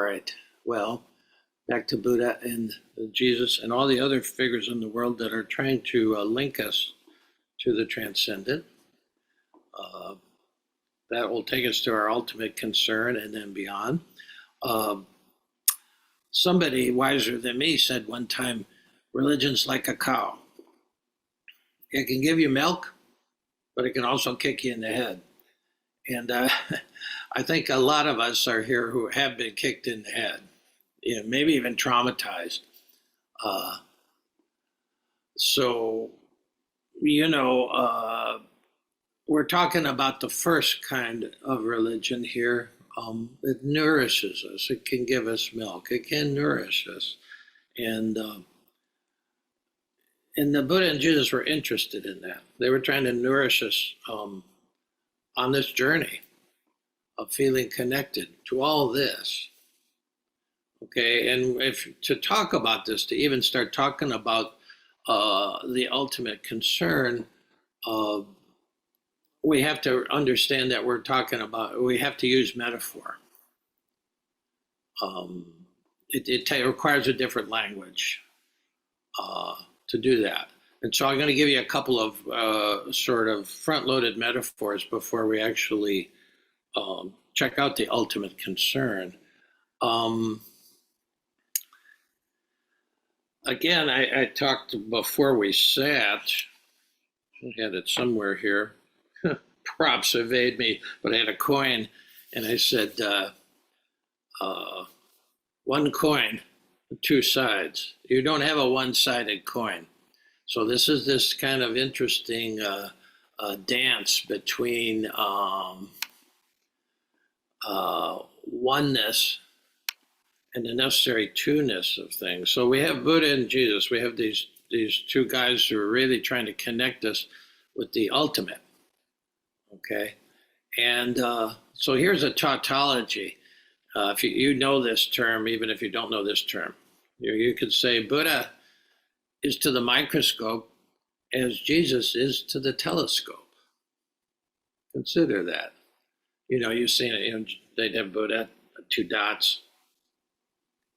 right. Well, back to Buddha and Jesus and all the other figures in the world that are trying to link us to the transcendent. Uh, that will take us to our ultimate concern and then beyond. Uh, Somebody wiser than me said one time, religion's like a cow. It can give you milk, but it can also kick you in the head. And I think a lot of us are here who have been kicked in the head, maybe even traumatized. Uh, so, you know, uh, we're talking about the first kind of religion here. It nourishes us. It can give us milk. It can nourish us. And and the Buddha and Jesus were interested in that. They were trying to nourish us on this journey of feeling connected to all this. Okay, and if to talk about this, to even start talking about the ultimate concern, uh, we have to understand that we're talking about. We have to use metaphor. Um, it requires a different language to do that. And so I'm going to give you a couple of sort of front-loaded metaphors before we actually check out the ultimate concern. Um, Again, I talked before we sat. I had it somewhere here. Props evade me, but I had a coin, and I said, one coin, two sides. You don't have a one-sided coin. So this is this kind of interesting dance between oneness and the necessary two-ness of things. So we have Buddha and Jesus. We have these two guys who are really trying to connect us with the ultimate. Okay, and so here's a tautology. If you know this term, even if you don't know this term, you could say Buddha is to the microscope as Jesus is to the telescope. Consider that. You've seen it. They'd have Buddha, two dots,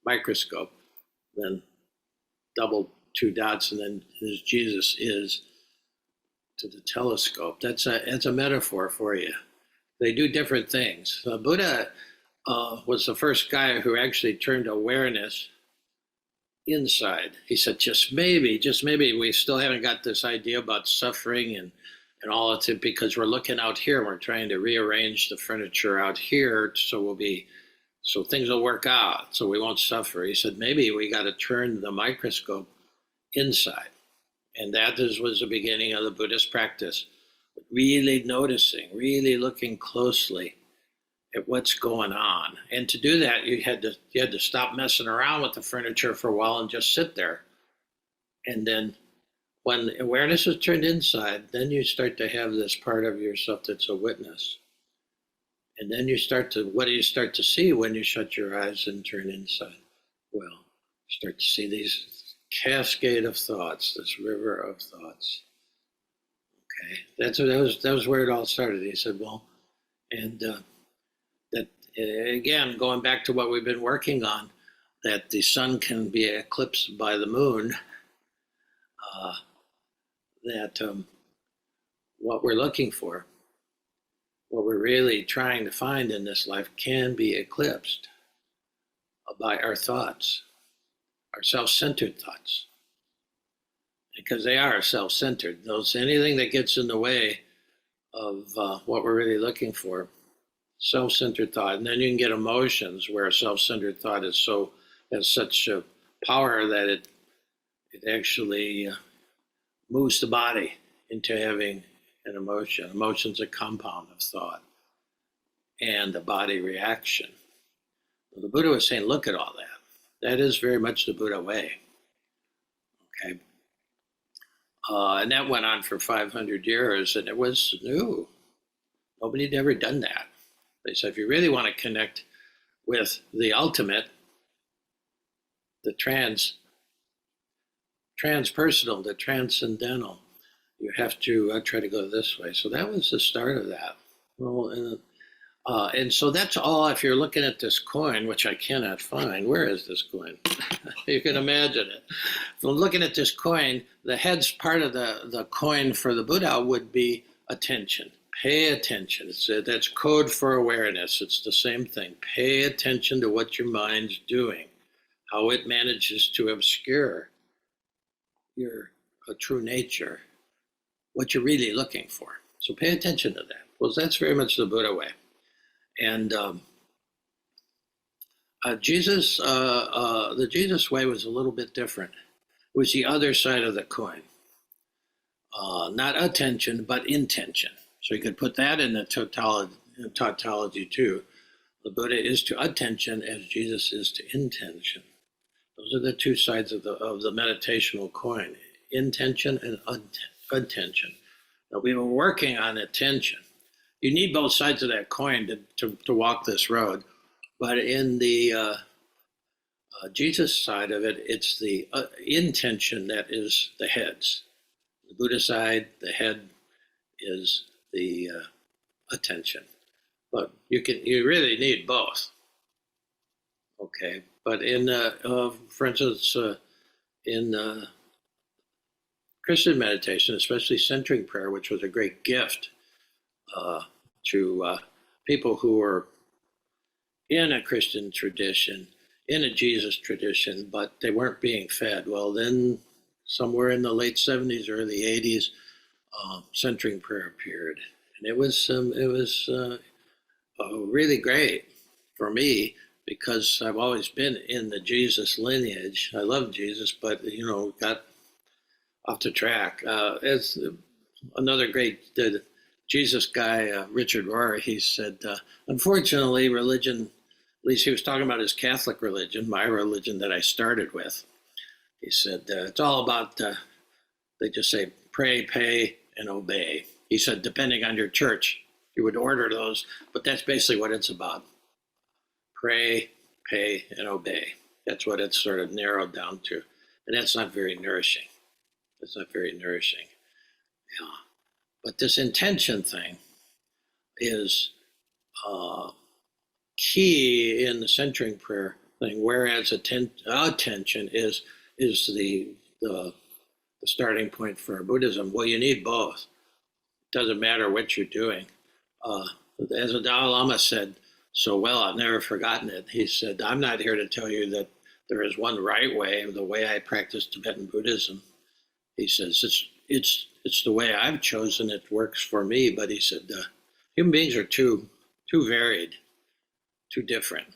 microscope, then double two dots, and then as Jesus is to the telescope. That's a metaphor for you. They do different things. Buddha was the first guy who actually turned awareness inside. He said, just maybe, we still haven't got this idea about suffering and all of it because we're looking out here. We're trying to rearrange the furniture out here so things will work out, so we won't suffer. He said, maybe we got to turn the microscope inside. And that was the beginning of the Buddhist practice. Really noticing, really looking closely at what's going on. And to do that, you had to stop messing around with the furniture for a while and just sit there. And then when awareness is turned inside, then you start to have this part of yourself that's a witness. And then what do you start to see when you shut your eyes and turn inside? Well, you start to see these cascade of thoughts, this river of thoughts. Okay, that was where it all started. He said, well, and that again, going back to what we've been working on, that the sun can be eclipsed by the moon, that what we're looking for, what we're really trying to find in this life can be eclipsed by our thoughts, our self-centered thoughts, because they are self-centered. Anything that gets in the way of what we're really looking for, self-centered thought. And then you can get emotions where self-centered thought has such a power that it actually moves the body into having an emotion. Emotion's a compound of thought and the body reaction. Well, the Buddha was saying, look at all that. That is very much the Buddha way. Okay. And that went on for 500 years, and it was new. Nobody had ever done that. They said, if you really want to connect with the ultimate, the transpersonal, the transcendental, you have to try to go this way. So that was the start of that. Well, And so that's all. If you're looking at this coin, which I cannot find, where is this coin? You can imagine it. If I'm looking at this coin, the head's part of the coin for the Buddha would be attention. Pay attention. That's code for awareness. It's the same thing. Pay attention to what your mind's doing, how it manages to obscure your true nature, what you're really looking for. So pay attention to that. Well, that's very much the Buddha way. And the Jesus way was a little bit different. It was the other side of the coin. Not attention, but intention. So you could put that in the tautology too. The Buddha is to attention as Jesus is to intention. Those are the two sides of the meditational coin: intention and attention. Now, we were working on attention. You need both sides of that coin to walk this road. But in the Jesus side of it, it's the intention that is the heads. The Buddha side, the head is the attention. But you really need both. Okay. But in, for instance, in Christian meditation, especially centering prayer, which was a great gift to people who were in a Christian tradition, in a Jesus tradition, but they weren't being fed. Well, then somewhere in the late 70s, early 80s, centering prayer appeared. And it was really great for me because I've always been in the Jesus lineage. I love Jesus, but, got off the track. As another great Jesus guy, Richard Rohr, he said, unfortunately, religion, at least he was talking about his Catholic religion, my religion that I started with. He said, it's all about, they just say, pray, pay, and obey. He said, depending on your church, you would order those, but that's basically what it's about. Pray, pay, and obey. That's what it's sort of narrowed down to. And that's not very nourishing. It's not very nourishing. Yeah. But this intention thing is key in the centering prayer thing, whereas attention is the starting point for Buddhism. Well, you need both. It doesn't matter what you're doing. As the Dalai Lama said so well, I've never forgotten it. He said, I'm not here to tell you that there is one right way, the way I practice Tibetan Buddhism. He says, it's the way I've chosen. It works for me. But he said, human beings are too varied, too different.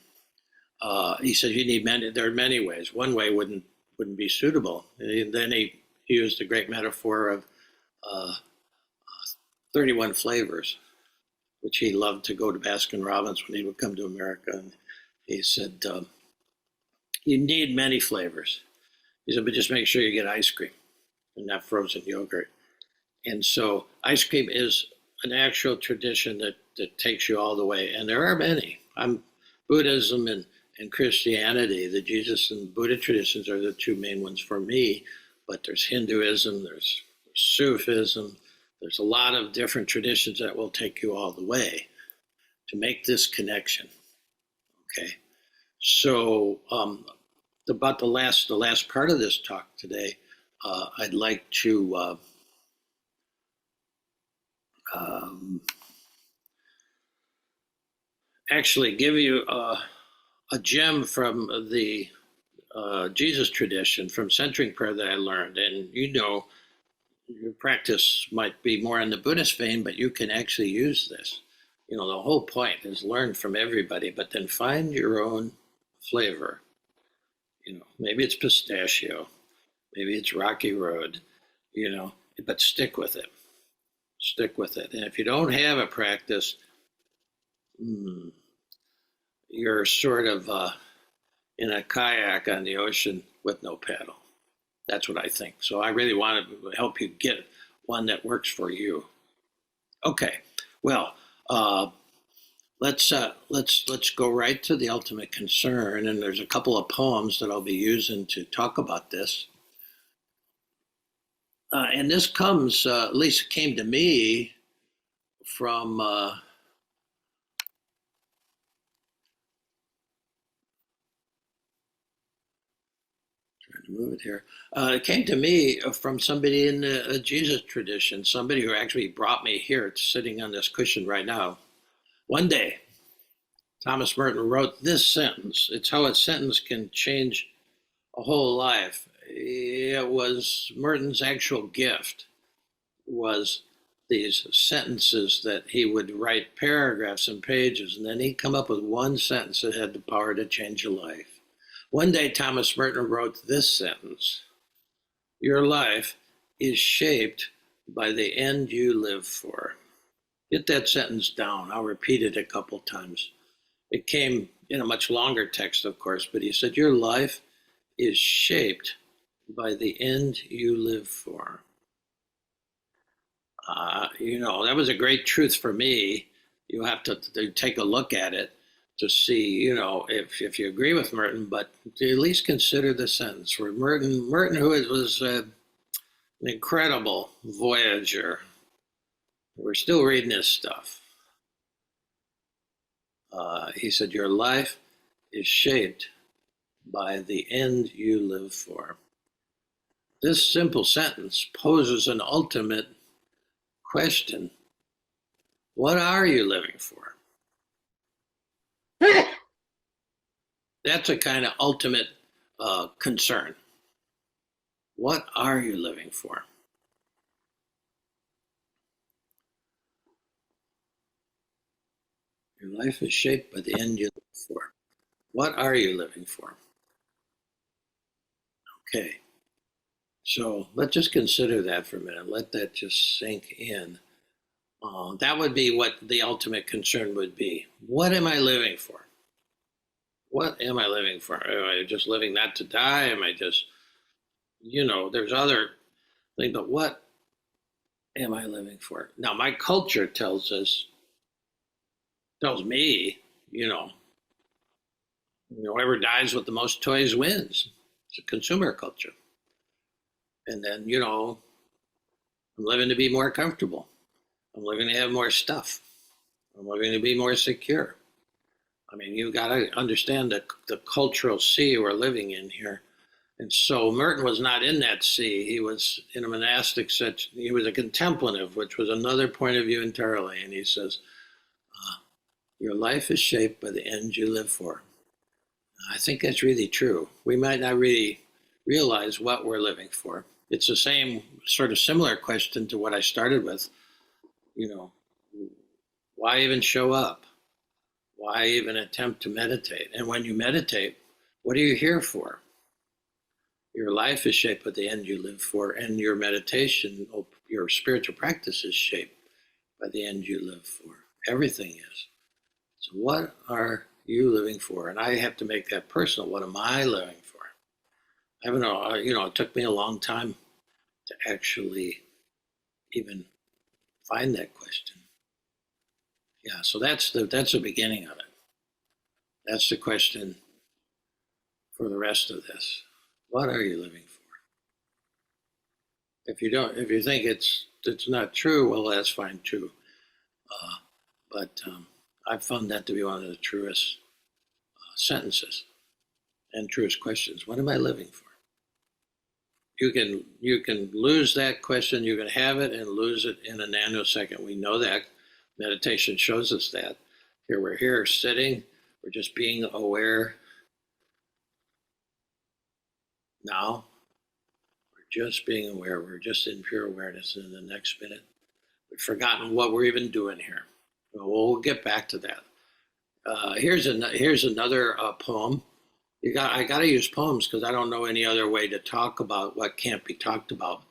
He said, there are many ways. One way wouldn't be suitable. And then he used the great metaphor of 31 flavors, which he loved to go to Baskin Robbins when he would come to America. And he said, you need many flavors. He said, but just make sure you get ice cream and not frozen yogurt. And so ice cream is an actual tradition that takes you all the way. And there are many. Buddhism and Christianity, the Jesus and Buddha traditions are the two main ones for me. But there's Hinduism, there's Sufism, there's a lot of different traditions that will take you all the way to make this connection. Okay. So about the last part of this talk today, I'd like to actually give you a gem from the Jesus tradition, from centering prayer that I learned. And your practice might be more in the Buddhist vein, but you can actually use this. The whole point is learn from everybody, but then find your own flavor. Maybe it's pistachio, maybe it's Rocky Road, but stick with it. Stick with it. And if you don't have a practice, you're sort of in a kayak on the ocean with no paddle. That's what I think. So I really want to help you get one that works for you. Okay. Well, let's go right to the ultimate concern. And there's a couple of poems that I'll be using to talk about this. And this comes, at least it came to me from to move it here. It came to me from somebody in the Jesus tradition, somebody who actually brought me here, sitting on this cushion right now. One day, Thomas Merton wrote this sentence. It's how a sentence can change a whole life. It was Merton's actual gift, was these sentences that he would write paragraphs and pages, and then he'd come up with one sentence that had the power to change a life. One day, Thomas Merton wrote this sentence: your life is shaped by the end you live for. Get that sentence down. I'll repeat it a couple times. It came in a much longer text, of course, but he said, your life is shaped by the end you live for. That was a great truth for me. You have to take a look at it to see, if you agree with Merton, but to at least consider the sentence where Merton, who was an incredible voyager, we're still reading his stuff. He said, your life is shaped by the end you live for. This simple sentence poses an ultimate question. What are you living for? That's a kind of ultimate concern. What are you living for? Your life is shaped by the end you live for. What are you living for? Okay. So let's just consider that for a minute. Let that just sink in. That would be what the ultimate concern would be. What am I living for? What am I living for? Am I just living not to die? Am I just, there's other things, but what am I living for? Now, my culture tells me, whoever dies with the most toys wins. It's a consumer culture. And then, I'm living to be more comfortable. I'm living to have more stuff. I'm living to be more secure. I mean, you've got to understand the cultural sea we're living in here. And so Merton was not in that sea. He was in a monastic sense. He was a contemplative, which was another point of view entirely. And he says, your life is shaped by the end you live for. I think that's really true. We might not really realize what we're living for. It's the same sort of similar question to what I started with. Why even show up? Why even attempt to meditate? And when you meditate, what are you here for? Your life is shaped by the end you live for, and your meditation, your spiritual practice is shaped by the end you live for. Everything is. So what are you living for? And I have to make that personal. What am I living for? I don't know. It took me a long time to actually even find that question. Yeah, so that's the beginning of it. That's the question for the rest of this. What are you living for? If you think it's not true, well, that's fine too. But I've found that to be one of the truest sentences and truest questions. What am I living for? You can lose that question. You can have it and lose it in a nanosecond. We know that. Meditation shows us that. Here we're here sitting. We're just being aware. Now, we're just being aware. We're just in pure awareness. And in the next minute, we've forgotten what we're even doing here. Well, we'll get back to that. Here's another poem. I got to use poems because I don't know any other way to talk about what can't be talked about.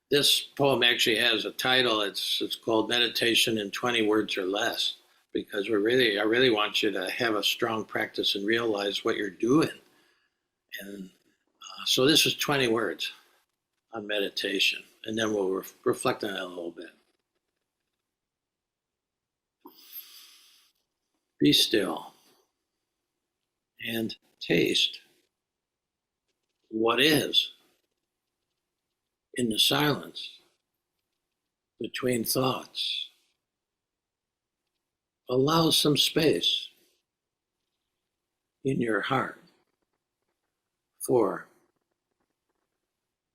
This poem actually has a title. It's called Meditation in 20 Words or Less, because I really want you to have a strong practice and realize what you're doing. And so this is 20 words on meditation, and then we'll reflect on it a little bit. Be still and taste what is in the silence between thoughts. Allow some space in your heart for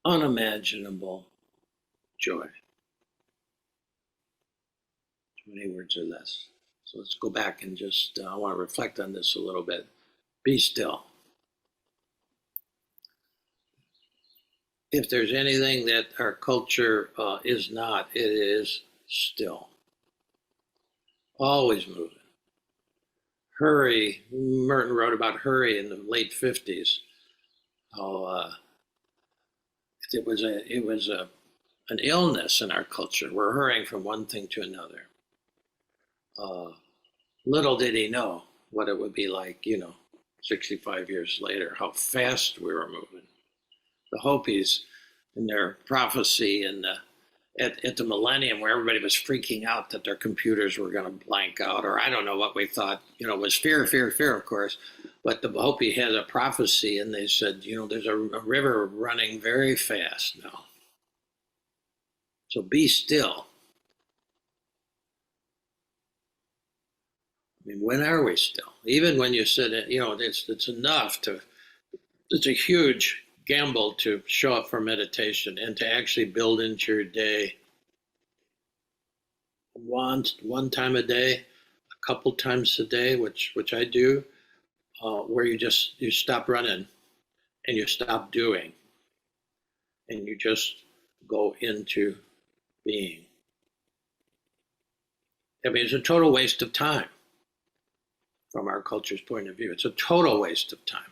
unimaginable joy. 20 words or less. So let's go back and just, I want to reflect on this a little bit. Be still. If there's anything that our culture is not, it is still. Always moving. Hurry. Merton wrote about hurry in the late 50s. How it was an illness in our culture. We're hurrying from one thing to another. Little did he know what it would be like, 65 years later, how fast we were moving. The Hopis in their prophecy and at the millennium, where everybody was freaking out that their computers were going to blank out, or I don't know what we thought, was fear, fear, fear, of course. But the Hopi had a prophecy, and they said, there's a river running very fast now. So be still. I mean, when are we still? Even when you said it, it's enough to, it's a huge gamble to show up for meditation and to actually build into your day one time a day, a couple times a day, which I do, where you stop running and you stop doing and you just go into being. I mean, it's a total waste of time from our culture's point of view. It's a total waste of time.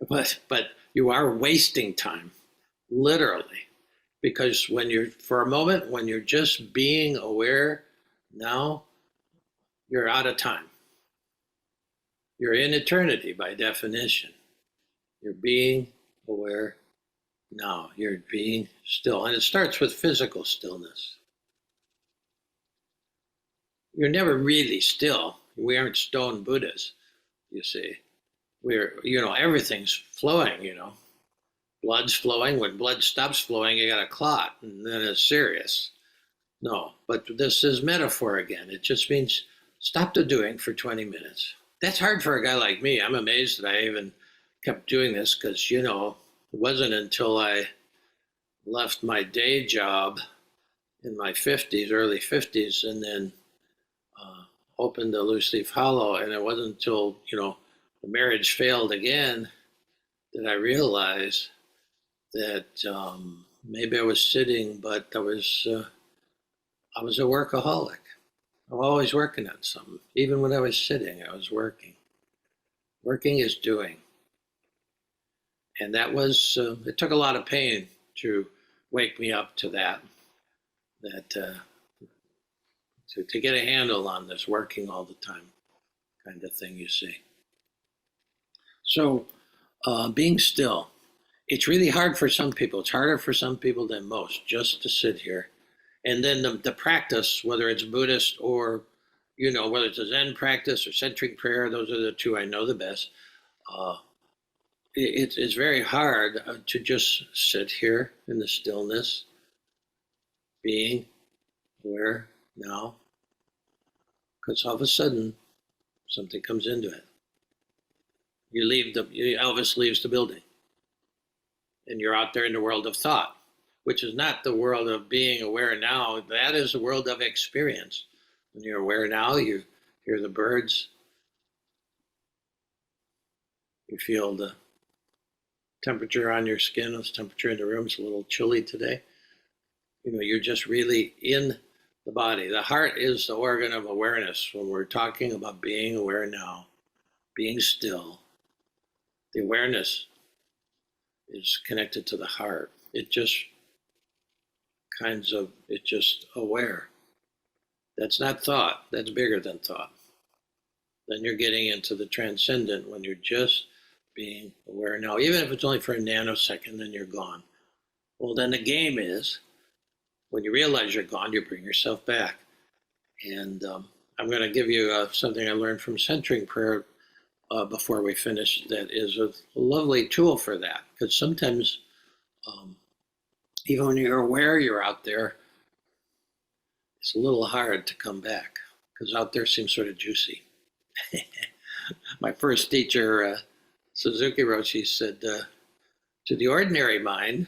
But you are wasting time, literally, because for a moment, when you're just being aware now, you're out of time. You're in eternity by definition. You're being aware now. You're being still. And it starts with physical stillness. You're never really still. We aren't stone Buddhas, you see. Everything's flowing, Blood's flowing. When blood stops flowing, you got a clot, and then it's serious. No, but this is metaphor again. It just means stop the doing for 20 minutes. That's hard for a guy like me. I'm amazed that I even kept doing this because, it wasn't until I left my day job in my 50s, early 50s, and then opened the Loose Leaf Hollow, and it wasn't until, the marriage failed again that I realized that maybe I was sitting, but I was a workaholic. I'm always working on something. Even when I was sitting, I was working. Working is doing. And that was, it took a lot of pain to wake me up to that to get a handle on this working all the time kind of thing, you see. So being still, it's really hard for some people. It's harder for some people than most just to sit here. And then the practice, whether it's Buddhist or, whether it's a Zen practice or centering prayer, those are the two I know the best. It's very hard to just sit here in the stillness, being aware now, because all of a sudden something comes into it. Elvis leaves the building, and you're out there in the world of thought, which is not the world of being aware now. That is the world of experience. When you're aware now, you hear the birds, you feel the temperature on your skin, the temperature in the room is a little chilly today. You're just really in the body. The heart is the organ of awareness. When we're talking about being aware now, being still, the awareness is connected to the heart. It's just aware. That's not thought. That's bigger than thought. Then you're getting into the transcendent when you're just being aware now. Even if it's only for a nanosecond, then you're gone. Well, then the game is, when you realize you're gone, you bring yourself back. And I'm going to give you something I learned from centering prayer before we finish that is a lovely tool for that. Because sometimes, even when you're aware you're out there, it's a little hard to come back because out there seems sort of juicy. My first teacher, Suzuki Roshi, said, To the ordinary mind,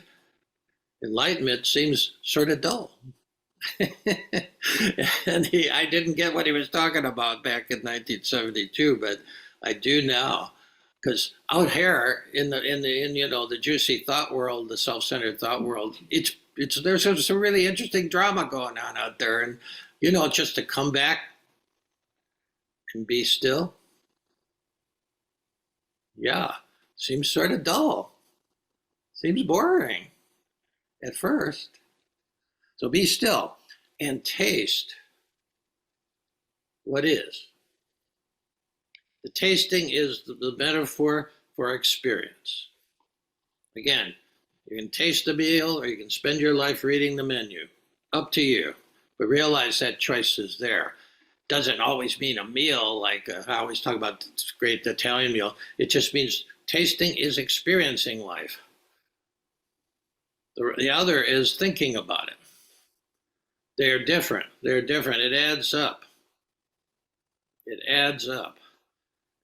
enlightenment seems sort of dull. And I didn't get what he was talking about back in 1972, but I do now. Because out here in the juicy thought world, the self-centered thought world, there's some really interesting drama going on out there, and just to come back and be still, yeah, seems sort of dull, seems boring at first. So be still and taste what is. The tasting is the metaphor for experience. Again, you can taste the meal or you can spend your life reading the menu. Up to you. But realize that choice is there. Doesn't always mean a meal like I always talk about this great Italian meal. It just means tasting is experiencing life. The other is thinking about it. They're different. They're different. It adds up. It adds up.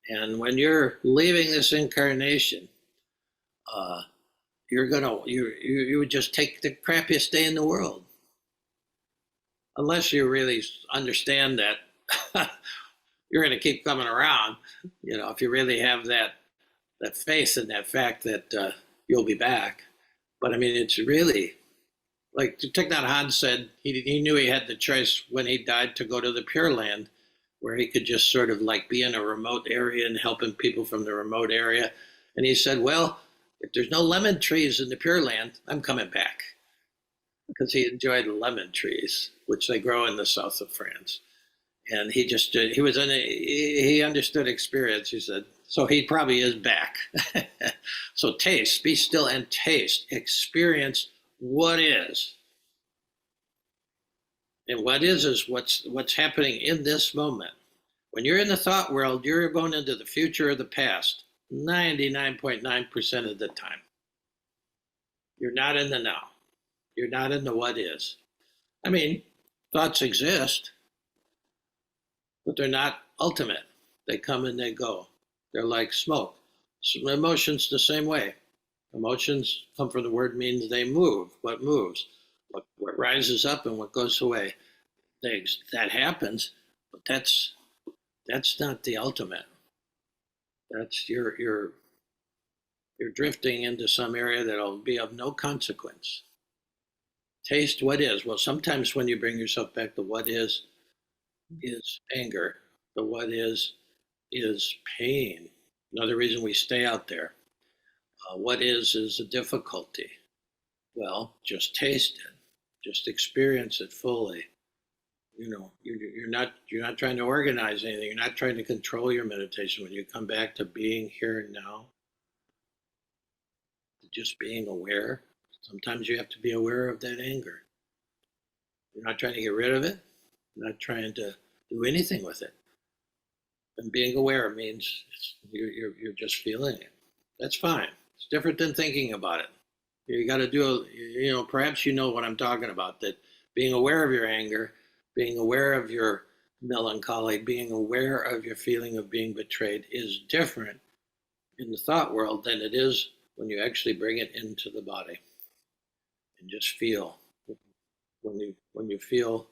And when you're leaving this incarnation, you would just take the crappiest day in the world, unless you really understand that you're going to keep coming around. If you really have that faith in that fact that you'll be back. But I mean, it's really like Thich Nhat Hanh said. He knew he had the choice when he died to go to the Pure Land, where he could just sort of like be in a remote area and helping people from the remote area. And he said, well, if there's no lemon trees in the Pure Land, I'm coming back. Because he enjoyed lemon trees, which they grow in the south of France. And he understood experience, he said. So he probably is back. So taste, be still and taste, experience what is. And what is what's happening in this moment. When you're in the thought world, you're going into the future or the past 99.9% of the time. You're not in the now. You're not in the what is. I mean, thoughts exist, but they're not ultimate. They come and they go. They're like smoke. So emotions the same way. Emotions come from the word means they move. What moves? What rises up and what goes away. That happens, but that's not the ultimate. That's you're drifting into some area that'll be of no consequence. Taste what is. Well, sometimes when you bring yourself back to what is anger. The what is pain. Another reason we stay out there. What is a difficulty. Well, just taste it. Just experience it fully. You're not trying to organize anything. You're not trying to control your meditation. When you come back to being here and now, just being aware. Sometimes you have to be aware of that anger. You're not trying to get rid of it. You're not trying to do anything with it. And being aware means you're just feeling it. That's fine. It's different than thinking about it. You got to do, perhaps you know what I'm talking about, that being aware of your anger, being aware of your melancholy, being aware of your feeling of being betrayed is different in the thought world than it is when you actually bring it into the body and just feel. When you feel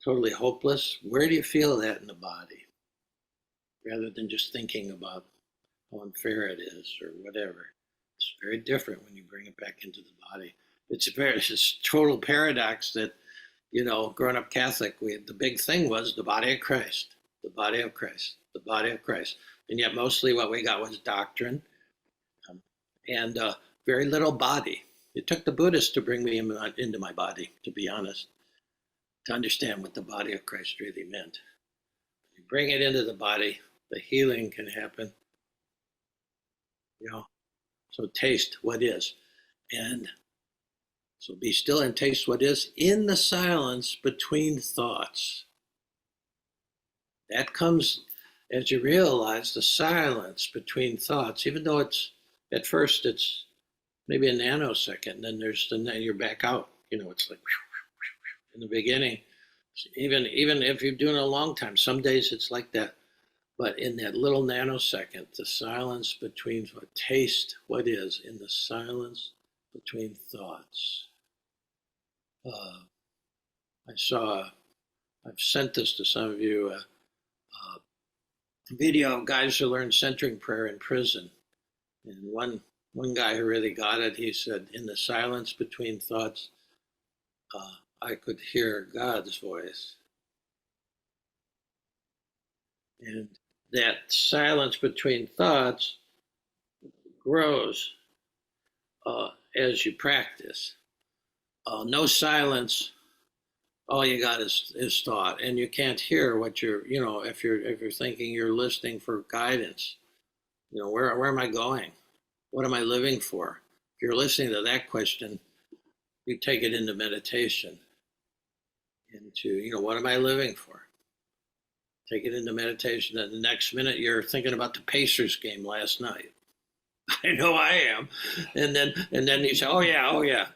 totally hopeless, where do you feel that in the body? Rather than just thinking about how unfair it is or whatever. It's very different when you bring it back into the body. It's this total paradox that, growing up Catholic, the big thing was the body of Christ, the body of Christ, the body of Christ. And yet mostly what we got was doctrine and very little body. It took the Buddhists to bring me into my body, to be honest, to understand what the body of Christ really meant. You bring it into the body, the healing can happen. So taste what is. And so be still and taste what is in the silence between thoughts. That comes as you realize the silence between thoughts, even though at first it's maybe a nanosecond, then you're back out. It's like in the beginning. Even if you're doing it a long time, some days it's like that. But in that little nanosecond, the silence between taste what is in the silence between thoughts. I saw, I've sent this to some of you, a video of guys who learned centering prayer in prison. And one guy who really got it, he said, in the silence between thoughts, I could hear God's voice. And that silence between thoughts grows as you practice. No silence, all you got is thought, and you can't hear what you're, if you're thinking, you're listening for guidance. Where am I going? What am I living for? If you're listening to that question, you take it into meditation, into, what am I living for? Take it into meditation, and the next minute you're thinking about the Pacers game last night. I know I am. And then you say, oh yeah,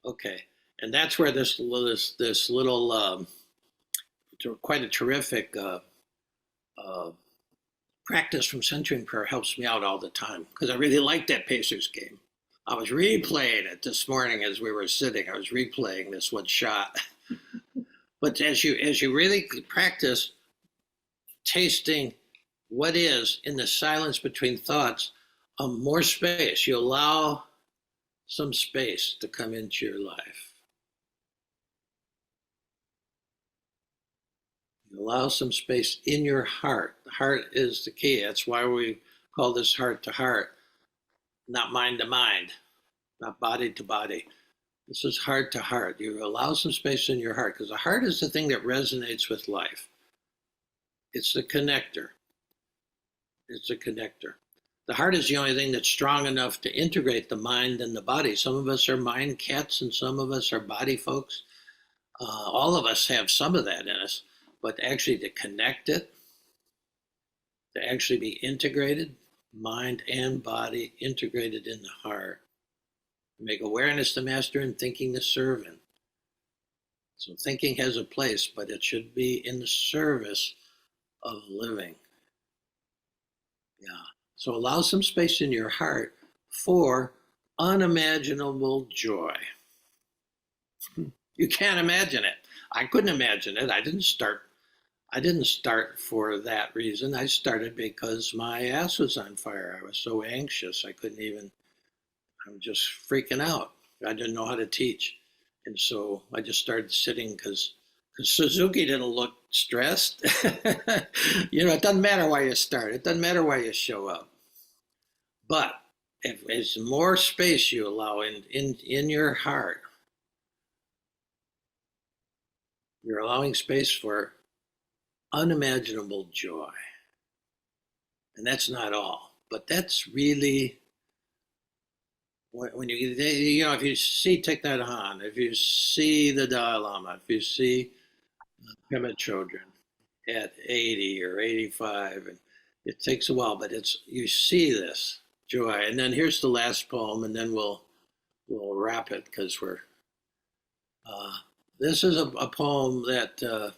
okay. And that's where this little quite a terrific practice from centering prayer helps me out all the time, because I really like that Pacers game. I was replaying it this morning as we were sitting. I was replaying this one shot. But as you really practice tasting what is in the silence between thoughts, more space. You allow some space to come into your life. You allow some space in your heart. The heart is the key. That's why we call this heart to heart, not mind to mind, not body to body. This is heart to heart. You allow some space in your heart, because the heart is the thing that resonates with life. It's the connector. It's a connector. The heart is the only thing that's strong enough to integrate the mind and the body. Some of us are mind cats and some of us are body folks. All of us have some of that in us, but actually to connect it, to actually be integrated, mind and body integrated in the heart. Make awareness the master and thinking the servant. So thinking has a place, but it should be in the service of living. Yeah. So allow some space in your heart for unimaginable joy. You can't imagine it. I couldn't imagine it. I didn't start for that reason. I started because my ass was on fire. I was so anxious. I was just freaking out. I didn't know how to teach. And so I just started sitting because Suzuki didn't look stressed. It doesn't matter why you start. It doesn't matter why you show up. But if it's more space you allow in your heart, you're allowing space for unimaginable joy. And that's not all, but that's really, when if you see Thich Nhat Hanh, if you see the Dalai Lama, if you see Pema Chodron at 80 or 85, and it takes a while, but you see this joy. And then here's the last poem, and then we'll wrap it, because this is a poem that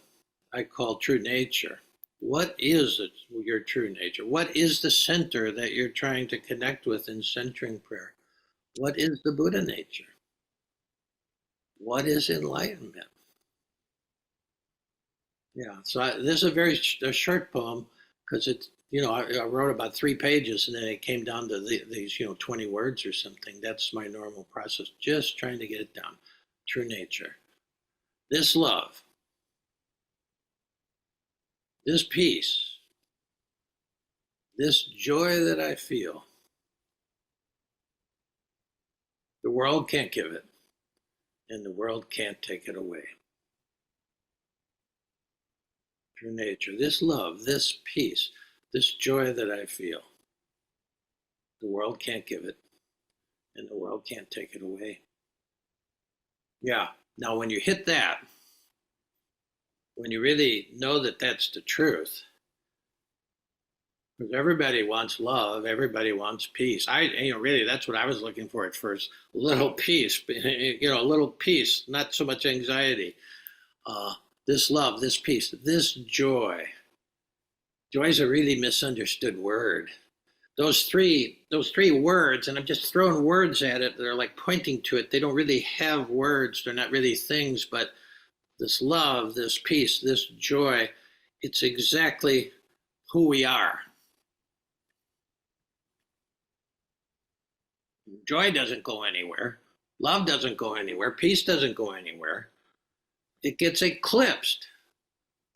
I call True Nature. What is your true nature? What is the center that you're trying to connect with in centering prayer? What is the Buddha nature? What is enlightenment? Yeah, so this is a short poem, because it's, I wrote about 3 pages and then it came down to these, 20 words or something. That's my normal process, just trying to get it down. True nature. This love, this peace, this joy that I feel, the world can't give it, and the world can't take it away. True nature, this love, this peace, this joy that I feel, the world can't give it, and the world can't take it away. Yeah, now when you hit that, when you really know that that's the truth, because everybody wants love, everybody wants peace. Really, that's what I was looking for at first. A little peace, a little peace, not so much anxiety. This love, this peace, this joy Joy is a really misunderstood word. Those three words, and I'm just throwing words at it. They're like pointing to it. They don't really have words. They're not really things, but this love, this peace, this joy, it's exactly who we are. Joy doesn't go anywhere. Love doesn't go anywhere. Peace doesn't go anywhere. It gets eclipsed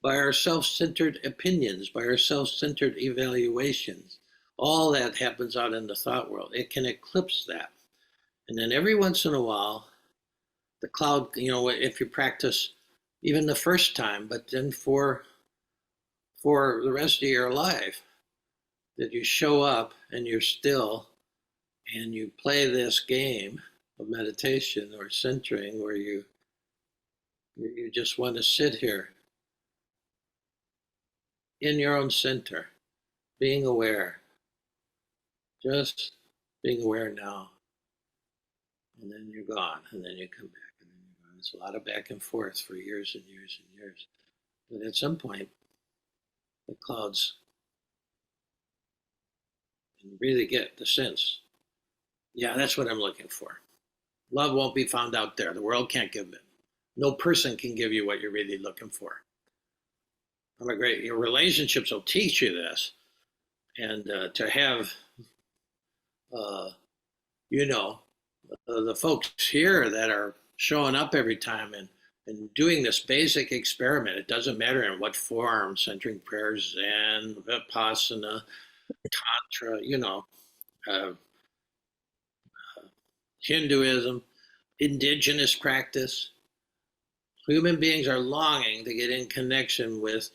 by our self-centered opinions, by our self-centered evaluations. All that happens out in the thought world. It can eclipse that. And then every once in a while, the cloud, if you practice even the first time, but then for the rest of your life, that you show up and you're still and you play this game of meditation or centering where you just want to sit here in your own center, being aware, just being aware now. And then you're gone, and then you come back, and then you're gone. It's a lot of back and forth for years and years and years. But at some point, the clouds can really get the sense, yeah, that's what I'm looking for. Love won't be found out there. The world can't give it. No person can give you what you're really looking for. Your relationships will teach you this. And to have, the folks here that are showing up every time and doing this basic experiment, it doesn't matter in what form, centering prayers, Zen, Vipassana, Tantra, Hinduism, indigenous practice. Human beings are longing to get in connection with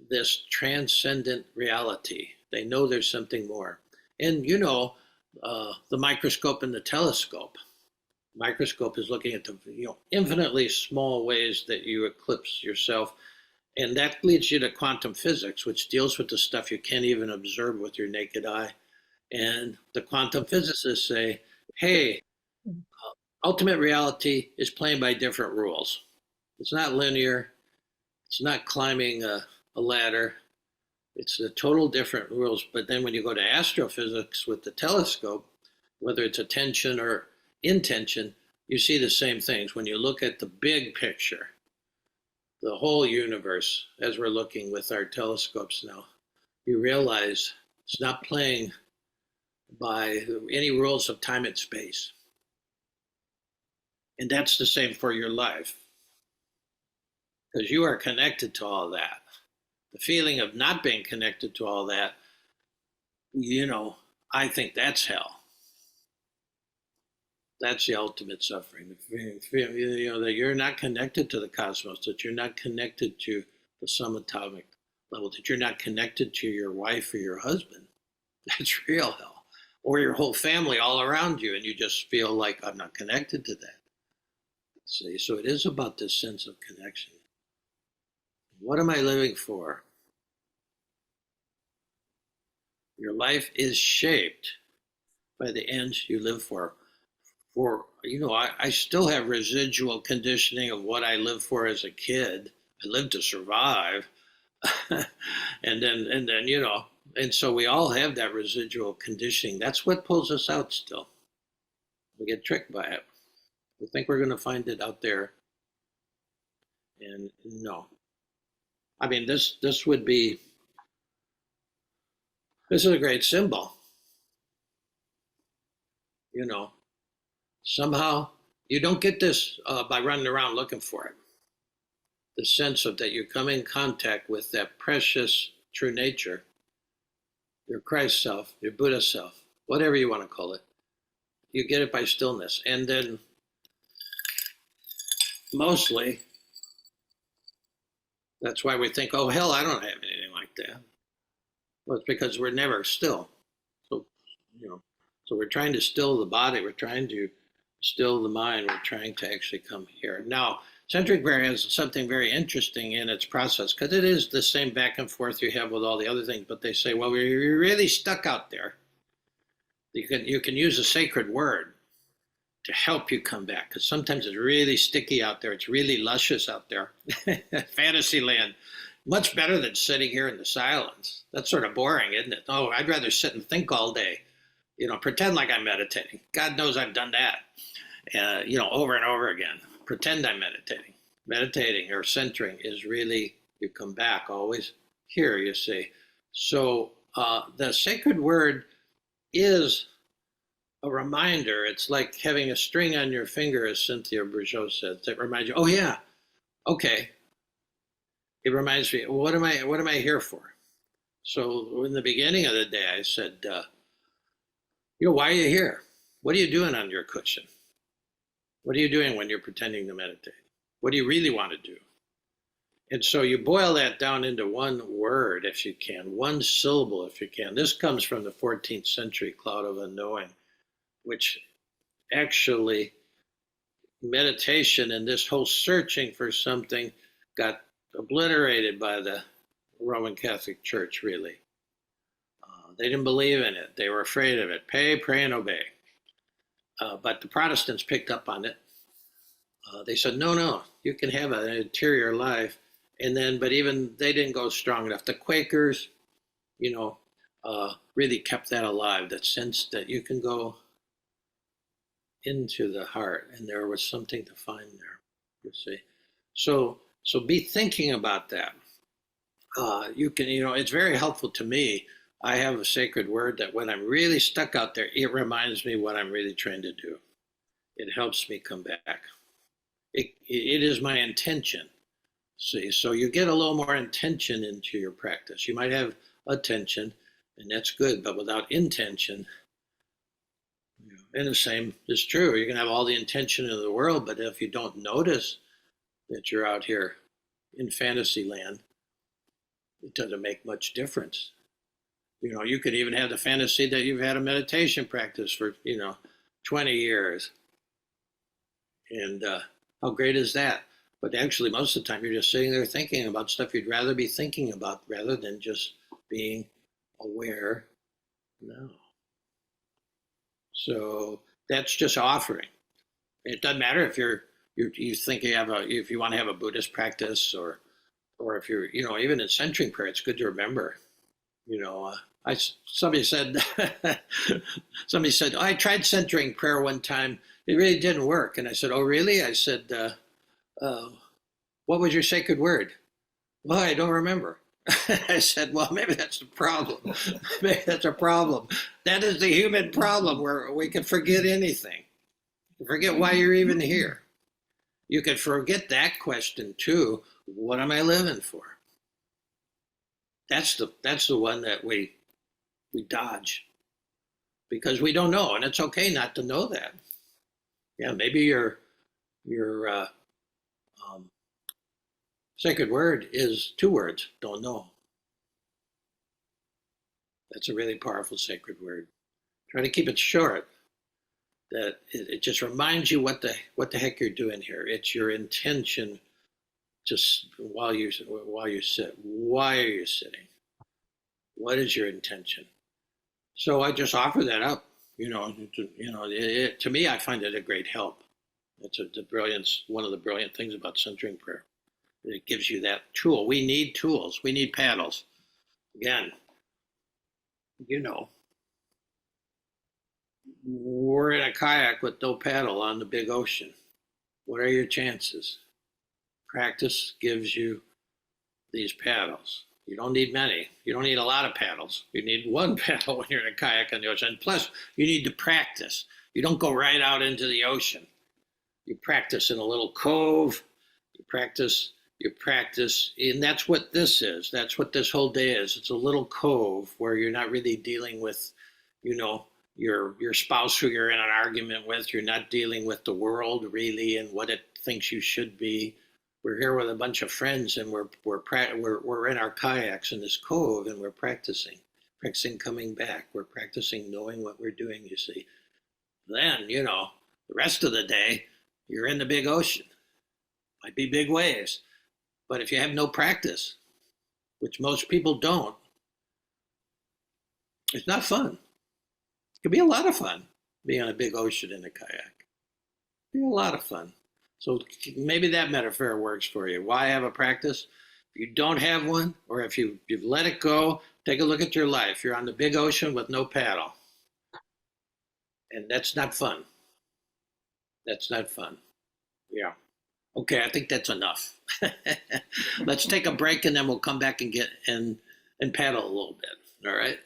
this transcendent reality. They know there's something more. And the microscope and the telescope. Microscope is looking at the infinitely small ways that you eclipse yourself. And that leads you to quantum physics, which deals with the stuff you can't even observe with your naked eye. And the quantum physicists say, hey, ultimate reality is playing by different rules. It's not linear. It's not climbing a ladder. It's the total different rules. But then when you go to astrophysics with the telescope, whether it's attention or intention, you see the same things. When you look at the big picture, the whole universe, as we're looking with our telescopes now, you realize it's not playing by any rules of time and space. And that's the same for your life. Because you are connected to all that. The feeling of not being connected to all that, I think that's hell. That's the ultimate suffering. That you're not connected to the cosmos, that you're not connected to the subatomic level, that you're not connected to your wife or your husband. That's real hell. Or your whole family all around you, and you just feel like I'm not connected to that. See, so it is about this sense of connection. What am I living for? Your life is shaped by the ends you live for. I still have residual conditioning of what I lived for as a kid. I lived to survive. and so we all have that residual conditioning. That's what pulls us out still. We get tricked by it. We think we're going to find it out there. And no. I mean, this is a great symbol. Somehow you don't get this by running around looking for it. The sense of that you come in contact with that precious true nature, your Christ self, your Buddha self, whatever you want to call it. You get it by stillness. And then mostly, that's why we think, oh, hell, I don't have anything like that. Well, it's because we're never still. So we're trying to still the body. We're trying to still the mind. We're trying to actually come here. Now, centering prayer has something very interesting in its process, because it is the same back and forth you have with all the other things, but they say, well, you're really stuck out there. You can use a sacred word to help you come back, because sometimes it's really sticky out there. It's really luscious out there, fantasy land. Much better than sitting here in the silence. That's sort of boring, isn't it? Oh, I'd rather sit and think all day. Pretend like I'm meditating. God knows I've done that, over and over again. Pretend I'm meditating. Meditating or centering is really, you come back always here, you see. So the sacred word is a reminder. It's like having a string on your finger, as Cynthia Bourgeault said, that reminds you, oh yeah, okay. It reminds me, what am I here for? So in the beginning of the day, I said, why are you here? What are you doing on your cushion? What are you doing when you're pretending to meditate? What do you really want to do? And so you boil that down into one word if you can, one syllable if you can. This comes from the 14th century Cloud of Unknowing, which actually meditation and this whole searching for something got obliterated by the Roman Catholic Church, really. They didn't believe in it. They were afraid of it. Pay, pray, and obey. But the Protestants picked up on it. They said, no, you can have an interior life. But even they didn't go strong enough. The Quakers, really kept that alive, that sense that you can go into the heart and there was something to find there, you see. So be thinking about that. You can, it's very helpful to me. I have a sacred word that when I'm really stuck out there, it reminds me what I'm really trying to do. It helps me come back. It is my intention. See, so you get a little more intention into your practice. You might have attention, and that's good, but without intention, and the same is true. You can have all the intention in the world, but if you don't notice that you're out here in fantasy land, it doesn't make much difference. You could even have the fantasy that you've had a meditation practice for, 20 years. And how great is that? But actually, most of the time, you're just sitting there thinking about stuff you'd rather be thinking about rather than just being aware now. So that's just offering. It doesn't matter if you think if you want to have a Buddhist practice or if you're, even in centering prayer, it's good to remember, somebody said, oh, I tried centering prayer one time. It really didn't work. And I said, oh, really? I said, what was your sacred word? Well, I don't remember. I said, well, maybe that's the problem. Maybe that's a problem. That is the human problem where we can forget anything. Forget why you're even here. You can forget that question too. What am I living for? That's the one that we dodge because we don't know, and it's okay not to know that. Yeah, maybe your sacred word is 2 words. Don't know. That's a really powerful sacred word. Try to keep it short. That it just reminds you what the heck you're doing here. It's your intention. Just while you sit. Why are you sitting? What is your intention? So I just offer that up. To me, I find it a great help. It's one of the brilliant things about centering prayer. It gives you that tool. We need tools. We need paddles. Again, we're in a kayak with no paddle on the big ocean. What are your chances? Practice gives you these paddles. You don't need many. You don't need a lot of paddles. You need one paddle when you're in a kayak on the ocean. Plus, you need to practice. You don't go right out into the ocean. You practice in a little cove. You practice, and that's what this is. That's what this whole day is. It's a little cove where you're not really dealing with, your spouse who you're in an argument with. You're not dealing with the world really and what it thinks you should be. We're here with a bunch of friends, and we're in our kayaks in this cove, and we're practicing coming back. We're practicing knowing what we're doing. You see, then the rest of the day you're in the big ocean. Might be big waves, but if you have no practice, which most people don't, it's not fun. It can be a lot of fun being on a big ocean in a kayak. Be a lot of fun. So maybe that metaphor works for you. Why have a practice? If you don't have one, or if you've let it go, take a look at your life. You're on the big ocean with no paddle, and that's not fun. That's not fun. Yeah. Okay, I think that's enough. Let's take a break, and then we'll come back and get and paddle a little bit. All right.